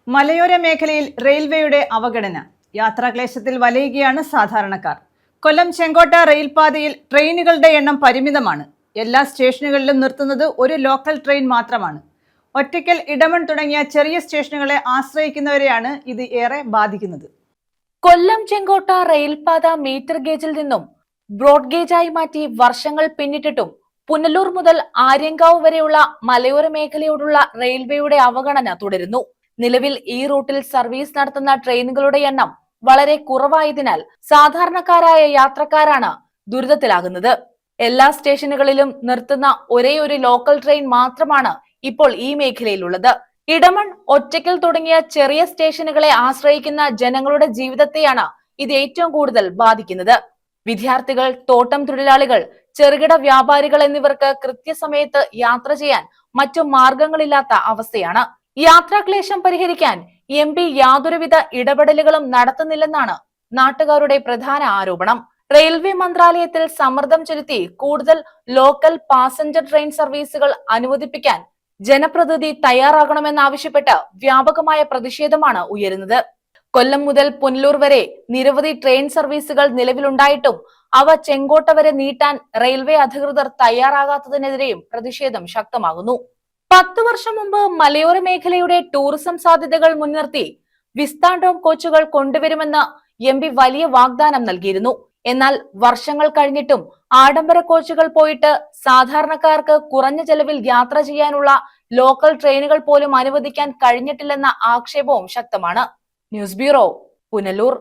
മലയോര മേഖലയിൽ റെയിൽവേയുടെ അവഗണന. യാത്രാക്ലേശത്തിൽ വലയുകയാണ് സാധാരണക്കാർ. കൊല്ലം ചെങ്കോട്ട റെയിൽപാതയിൽ ട്രെയിനുകളുടെ എണ്ണം പരിമിതമാണ്. എല്ലാ സ്റ്റേഷനുകളിലും നിർത്തുന്നത് ഒരു ലോക്കൽ ട്രെയിൻ മാത്രമാണ്. ഒറ്റയ്ക്കൽ, ഇടമൺ തുടങ്ങിയ ചെറിയ സ്റ്റേഷനുകളെ ആശ്രയിക്കുന്നവരെയാണ് ഇത് ഏറെ ബാധിക്കുന്നത്. കൊല്ലം ചെങ്കോട്ട റെയിൽപാത മീറ്റർ ഗേജിൽ നിന്നും ബ്രോഡ് ഗേജായി മാറ്റി വർഷങ്ങൾ പിന്നിട്ടിട്ടും പുനലൂർ മുതൽ ആര്യങ്കാവ് വരെയുള്ള മലയോര മേഖലയോടുള്ള റെയിൽവേയുടെ അവഗണന തുടരുന്നു. നിലവിൽ ഈ റൂട്ടിൽ സർവീസ് നടത്തുന്ന ട്രെയിനുകളുടെ എണ്ണം വളരെ കുറവായതിനാൽ സാധാരണക്കാരായ യാത്രക്കാരാണ് ദുരിതത്തിലാകുന്നത്. എല്ലാ സ്റ്റേഷനുകളിലും നിർത്തുന്ന ഒരേ ഒരു ലോക്കൽ ട്രെയിൻ മാത്രമാണ് ഇപ്പോൾ ഈ മേഖലയിലുള്ളത്. ഇടമൺ, ഒറ്റയ്ക്കൽ തുടങ്ങിയ ചെറിയ സ്റ്റേഷനുകളെ ആശ്രയിക്കുന്ന ജനങ്ങളുടെ ജീവിതത്തെയാണ് ഇത് ഏറ്റവും കൂടുതൽ ബാധിക്കുന്നത്. വിദ്യാർത്ഥികൾ, തോട്ടം തൊഴിലാളികൾ, ചെറുകിട വ്യാപാരികൾ എന്നിവർക്ക് കൃത്യസമയത്ത് യാത്ര ചെയ്യാൻ മറ്റു മാർഗങ്ങളില്ലാത്ത അവസ്ഥയാണ്. യാത്രാക്ലേശം പരിഹരിക്കാൻ MP യാതൊരുവിധ ഇടപെടലുകളും നടത്തുന്നില്ലെന്നാണ് നാട്ടുകാരുടെ പ്രധാന ആരോപണം. റെയിൽവേ മന്ത്രാലയത്തിൽ സമ്മർദ്ദം ചെലുത്തി കൂടുതൽ ലോക്കൽ പാസഞ്ചർ ട്രെയിൻ സർവീസുകൾ അനുവദിപ്പിക്കാൻ ജനപ്രതിനിധി തയ്യാറാകണമെന്നാവശ്യപ്പെട്ട് വ്യാപകമായ പ്രതിഷേധമാണ് ഉയരുന്നത്. കൊല്ലം മുതൽ പുനലൂർ വരെ നിരവധി ട്രെയിൻ സർവീസുകൾ നിലവിലുണ്ടായിട്ടും അവ ചെങ്കോട്ട വരെ നീട്ടാൻ റെയിൽവേ അധികൃതർ തയ്യാറാകാത്തതിനെതിരെയും പ്രതിഷേധം ശക്തമാകുന്നു. 10 വർഷം മുമ്പ് മലയോര മേഖലയുടെ ടൂറിസം സാധ്യതകൾ മുൻനിർത്തി വിസ്താഡോം കോച്ചുകൾ കൊണ്ടുവരുമെന്ന് MP വലിയ വാഗ്ദാനം നൽകിയിരുന്നു. എന്നാൽ വർഷങ്ങൾ കഴിഞ്ഞിട്ടും ആഡംബര കോച്ചുകൾ പോയിട്ട് സാധാരണക്കാർക്ക് കുറഞ്ഞ ചെലവിൽ യാത്ര ചെയ്യാനുള്ള ലോക്കൽ ട്രെയിനുകൾ പോലും അനുവദിക്കാൻ കഴിഞ്ഞിട്ടില്ലെന്ന ആക്ഷേപവും ശക്തമാണ്. News bureau, Punalur.